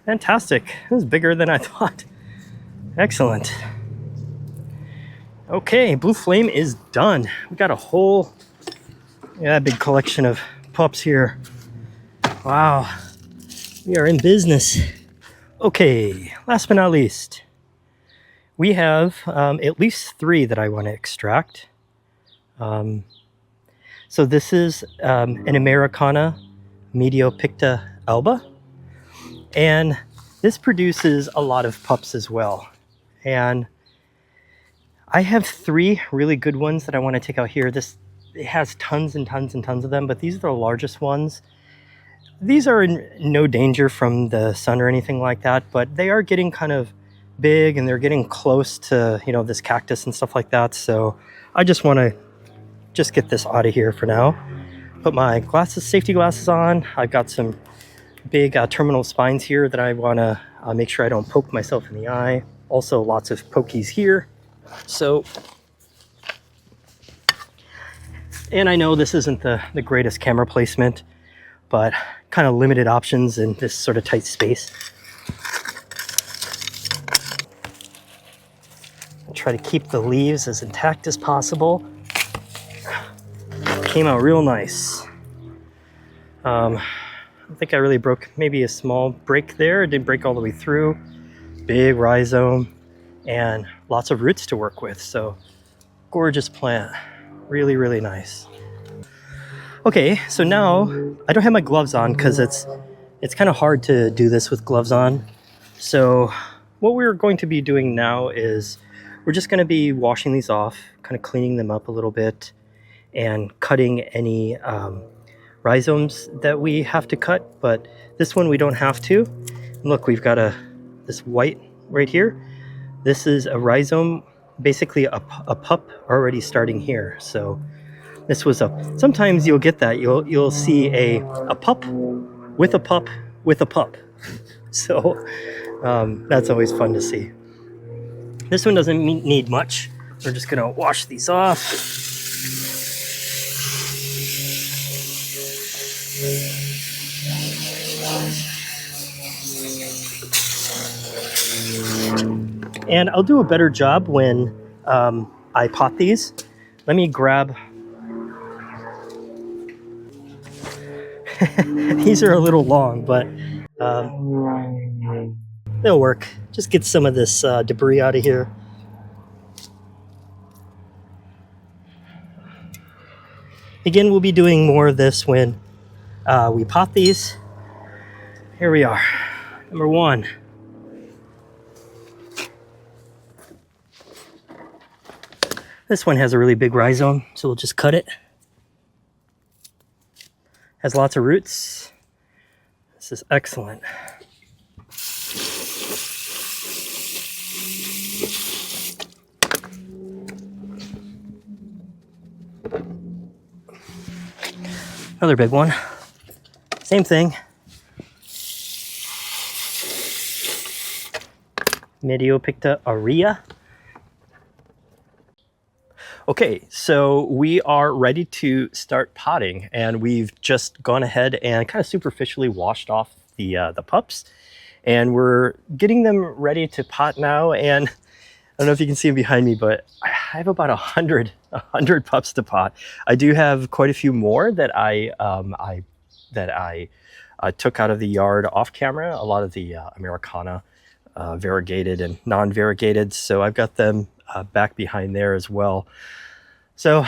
Fantastic. This is bigger than I thought. Excellent. Okay, blue flame is done. We got a whole big collection of pups here. Wow, we are in business. Okay, last but not least, we have at least 3 that I want to extract. So this is an Americana Mediopicta alba, and this produces a lot of pups as well. And I have 3 really good ones that I want to take out here. It has tons and tons and tons of them, but these are the largest ones. These are in no danger from the sun or anything like that, but they are getting kind of big and they're getting close to, you know, this cactus and stuff like that. So I just want to just get this out of here for now. Put my glasses, safety glasses on. I've got some big terminal spines here that I want to make sure I don't poke myself in the eye. Also lots of pokies here. So, and I know this isn't the greatest camera placement, but kind of limited options in this sort of tight space. I'll try to keep the leaves as intact as possible. Came out real nice. I think I really broke maybe a small break there. It didn't break all the way through. Big rhizome and lots of roots to work with. So gorgeous plant. Really, really nice. Okay, so now I don't have my gloves on because it's kind of hard to do this with gloves on. So what we're going to be doing now is we're just going to be washing these off, kind of cleaning them up a little bit and cutting any rhizomes that we have to cut, but this one we don't have to. Look, we've got this white right here. This is a rhizome, basically a pup already starting here. So this was sometimes you'll get that. You'll see a pup with a pup with a pup. So that's always fun to see. This one doesn't need much. We're just gonna wash these off. And I'll do a better job when I pot these. Let me grab. These are a little long, but they'll work. Just get some of this debris out of here. Again, we'll be doing more of this when we pot these. Here we are, number 1. This one has a really big rhizome, so we'll just cut it. Has lots of roots. This is excellent. Another big one. Same thing. Mediopicta aurea. Okay, so we are ready to start potting, and we've just gone ahead and kind of superficially washed off the pups, and we're getting them ready to pot now. And I don't know if you can see them behind me, but I have about 100 pups to pot. I do have quite a few more that I took out of the yard off camera. A lot of the Americana, variegated and non-variegated. So I've got them back behind there as well. So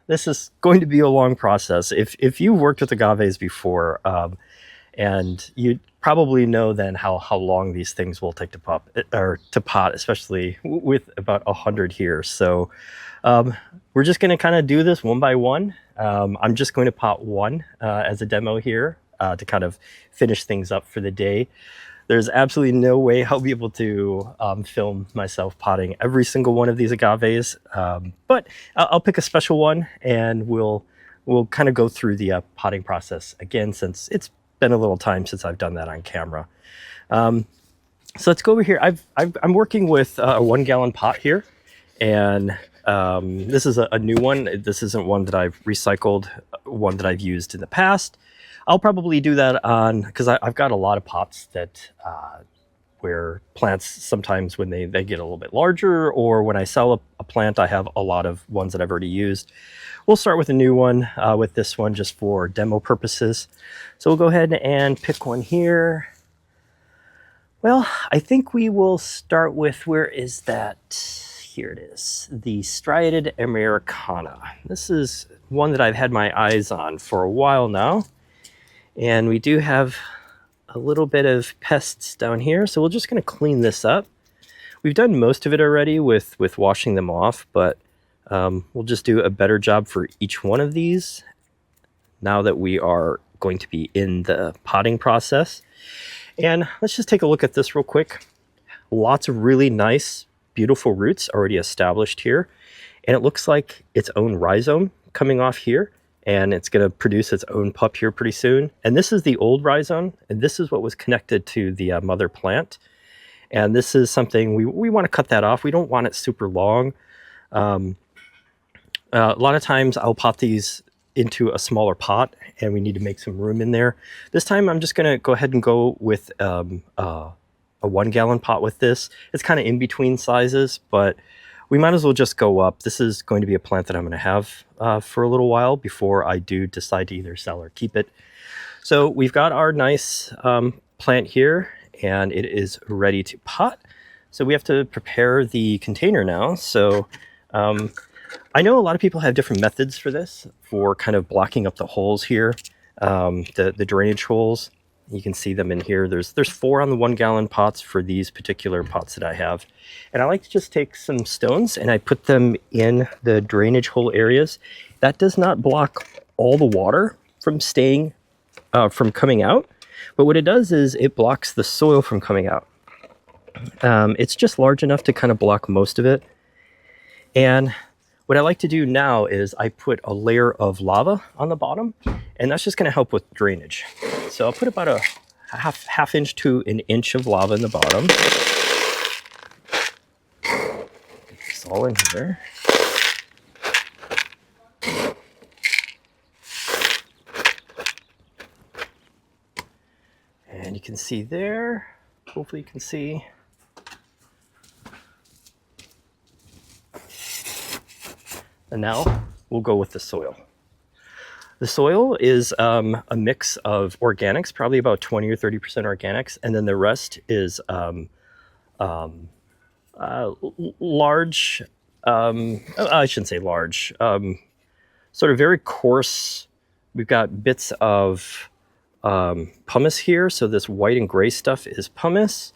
this is going to be a long process. If you've worked with agaves before, and you probably know then how long these things will take to pop or to pot, especially with about 100 here. So we're just going to kind of do this one by one. I'm just going to pot one as a demo here to kind of finish things up for the day. There's absolutely no way I'll be able to film myself potting every single one of these agaves, but I'll pick a special one and we'll kind of go through the potting process again, since it's been a little time since I've done that on camera. So let's go over here. I'm working with a 1 gallon pot here, and this is a new one. This isn't one that I've recycled, one that I've used in the past. I'll probably do that on, because I've got a lot of pots that where plants sometimes when they get a little bit larger, or when I sell a plant, I have a lot of ones that I've already used. We'll start with a new one with this one just for demo purposes. So we'll go ahead and pick one here. Well, I think we will start with, where is that? Here it is, the striated Americana. This is one that I've had my eyes on for a while now. And we do have a little bit of pests down here, so we're just going to clean this up. We've done most of it already with washing them off, but we'll just do a better job for each one of these now that we are going to be in the potting process. And let's just take a look at this real quick. Lots of really nice, beautiful roots already established here. And it looks like its own rhizome coming off here. And it's going to produce its own pup here pretty soon. And this is the old rhizome. And this is what was connected to the mother plant. And this is something we want to cut that off. We don't want it super long. A lot of times I'll pot these into a smaller pot and we need to make some room in there. This time I'm just going to go ahead and go with a 1 gallon pot with this. It's kind of in between sizes, but we might as well just go up. This is going to be a plant that I'm going to have for a little while before I do decide to either sell or keep it. So we've got our nice plant here and it is ready to pot. So we have to prepare the container now. So I know a lot of people have different methods for this, for kind of blocking up the holes here, the drainage holes. You can see them in here. There's 4 on the 1 gallon pots for these particular pots that I have. And I like to just take some stones and I put them in the drainage hole areas. That does not block all the water from staying, from coming out. But what it does is it blocks the soil from coming out. It's just large enough to kind of block most of it. And what I like to do now is I put a layer of lava on the bottom, and that's just going to help with drainage. So I'll put about a half inch to an inch of lava in the bottom. Get this all in here. And you can see there, hopefully you can see. And now we'll go with the soil. The soil is a mix of organics, probably about 20 or 30% organics, and then the rest is large, I shouldn't say large, sort of very coarse. We've got bits of pumice here, so this white and gray stuff is pumice.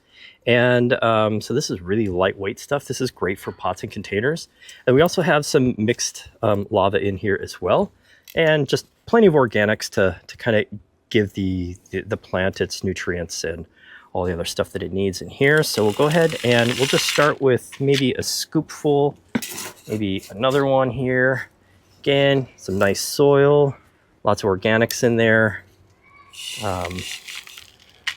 And so this is really lightweight stuff. This is great for pots and containers. And we also have some mixed lava in here as well. And just plenty of organics to kind of give the plant its nutrients and all the other stuff that it needs in here. So we'll go ahead and we'll just start with maybe a scoopful, maybe another one here. Again, some nice soil, lots of organics in there.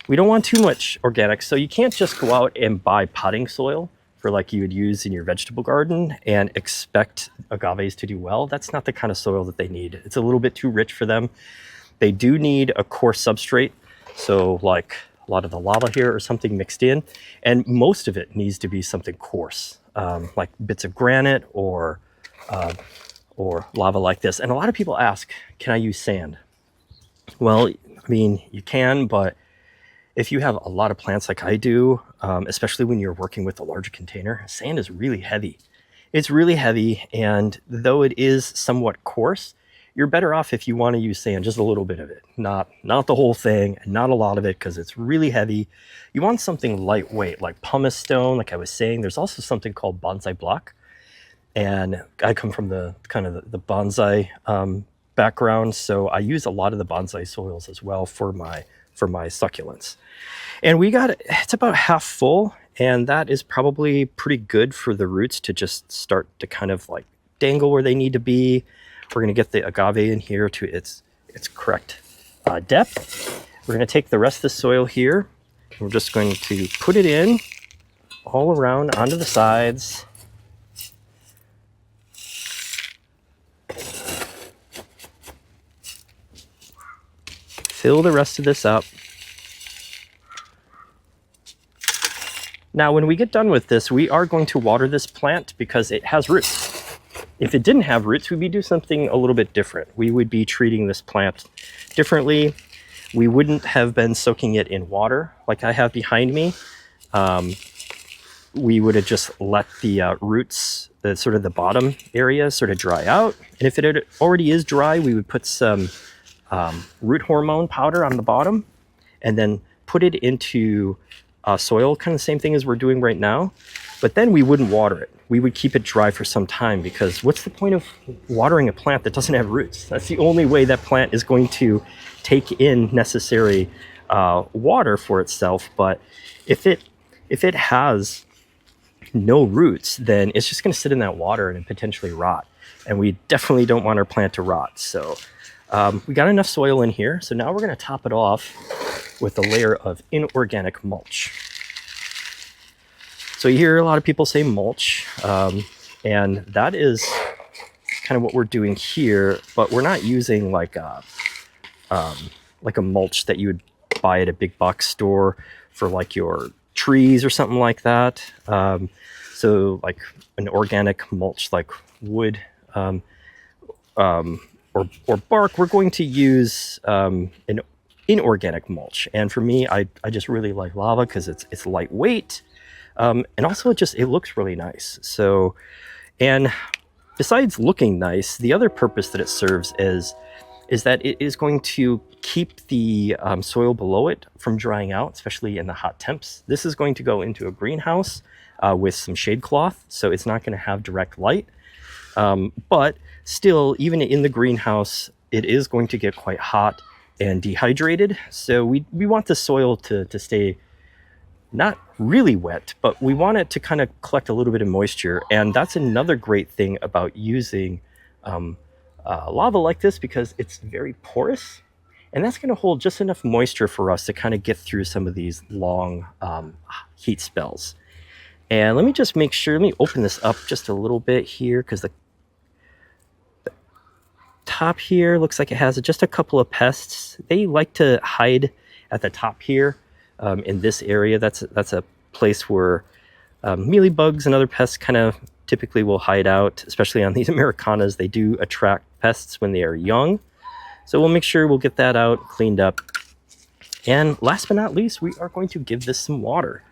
We don't want too much organics, so you can't just go out and buy potting soil for like you would use in your vegetable garden and expect agaves to do well. That's not the kind of soil that they need. It's a little bit too rich for them. They do need a coarse substrate, so like a lot of the lava here or something mixed in, and most of it needs to be something coarse, like bits of granite or lava like this. And a lot of people ask, can I use sand? Well, I mean, you can, but if you have a lot of plants like I do, especially when you're working with a larger container, sand is really heavy. It's really heavy, and though it is somewhat coarse, you're better off if you want to use sand, just a little bit of it, not the whole thing, and not a lot of it, because it's really heavy. You want something lightweight, like pumice stone, like I was saying. There's also something called bonsai block, and I come from the kind of the bonsai background, so I use a lot of the bonsai soils as well for my succulents. And it's about half full, and that is probably pretty good for the roots to just start to kind of like dangle where they need to be. We're going to get the agave in here to its correct depth. We're going to take the rest of the soil here, and we're just going to put it in all around onto the sides. Fill the rest of this up. Now, when we get done with this, we are going to water this plant because it has roots. If it didn't have roots, we'd be doing something a little bit different. We would be treating this plant differently. We wouldn't have been soaking it in water like I have behind me. We would have just let the roots, sort of the bottom area, sort of dry out. And if it already is dry, we would put some root hormone powder on the bottom and then put it into soil, kind of the same thing as we're doing right now. But then we wouldn't water it. We would keep it dry for some time, because what's the point of watering a plant that doesn't have roots? That's the only way that plant is going to take in necessary water for itself. But if it has no roots, then it's just going to sit in that water and potentially rot. And we definitely don't want our plant to rot. So we got enough soil in here. So now we're going to top it off with a layer of inorganic mulch. So you hear a lot of people say mulch, and that is kind of what we're doing here, but we're not using like a mulch that you would buy at a big box store for like your trees or something like that. So like an organic mulch, like wood or bark, we're going to use an inorganic mulch. And for me, I just really like lava because it's lightweight. And also it looks really nice. So, and besides looking nice, the other purpose that it serves is that it is going to keep the soil below it from drying out, especially in the hot temps. This is going to go into a greenhouse with some shade cloth, so it's not going to have direct light. But still, even in the greenhouse, it is going to get quite hot and dehydrated. So we want the soil to stay not really wet, but we want it to kind of collect a little bit of moisture. And that's another great thing about using lava like this, because it's very porous, and that's going to hold just enough moisture for us to kind of get through some of these long heat spells. And let me just make sure, let me open this up just a little bit here, because the top here looks like it has just a couple of pests. They like to hide at the top here. In this area, that's a place where mealybugs and other pests kind of typically will hide out, especially on these Americanas. They do attract pests when they are young. So we'll make sure we'll get that out, cleaned up. And last but not least, we are going to give this some water.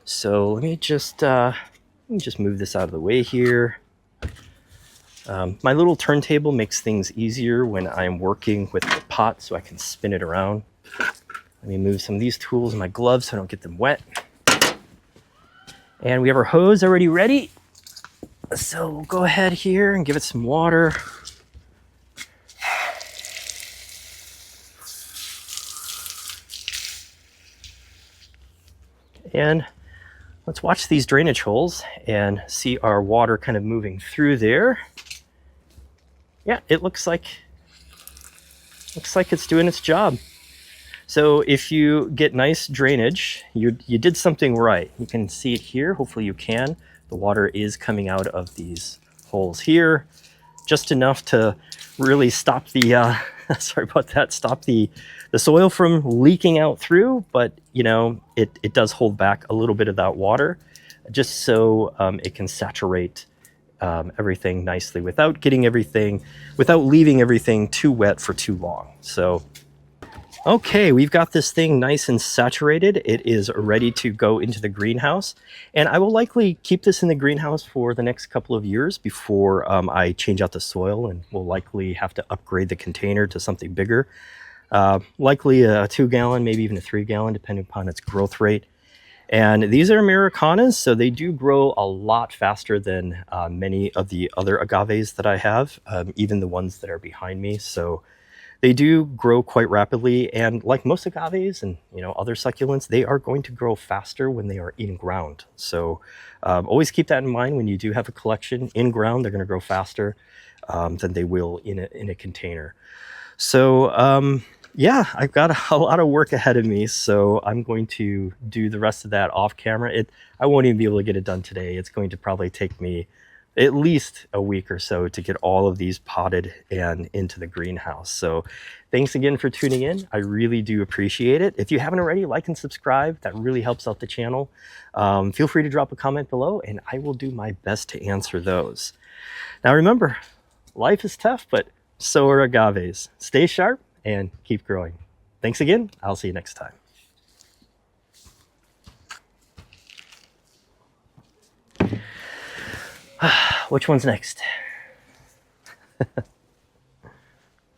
So let me just move this out of the way here. My little turntable makes things easier when I'm working with the pot, so I can spin it around. Let me move some of these tools in my gloves so I don't get them wet. And we have our hose already ready. So we'll go ahead here and give it some water. And let's watch these drainage holes and see our water kind of moving through there. Yeah, it looks like it's doing its job. So if you get nice drainage, you did something right. You can see it here. Hopefully you can. The water is coming out of these holes here, just enough to really stop the sorry about that, stop the soil from leaking out through. But you know, it does hold back a little bit of that water, just so it can saturate everything nicely without leaving everything too wet for too long. So okay, we've got this thing nice and saturated. It is ready to go into the greenhouse, and I will likely keep this in the greenhouse for the next couple of years before I change out the soil, and we'll likely have to upgrade the container to something bigger. Likely a 2-gallon, maybe even a 3-gallon, depending upon its growth rate. And these are Americanas, so they do grow a lot faster than many of the other agaves that I have, even the ones that are behind me. So they do grow quite rapidly, and like most agaves and other succulents, they are going to grow faster when they are in ground. So always keep that in mind when you do have a collection in ground. They're going to grow faster than they will in a container. So yeah, I've got a lot of work ahead of me, so I'm going to do the rest of that off camera. I won't even be able to get it done today. It's going to probably take me at least a week or so to get all of these potted and into the greenhouse. So thanks again for tuning in. I really do appreciate it. If you haven't already, like and subscribe. That really helps out the channel. Feel free to drop a comment below, and I will do my best to answer those. Now remember, life is tough, but so are agaves. Stay sharp and keep growing. Thanks again. I'll see you next time. Which one's next?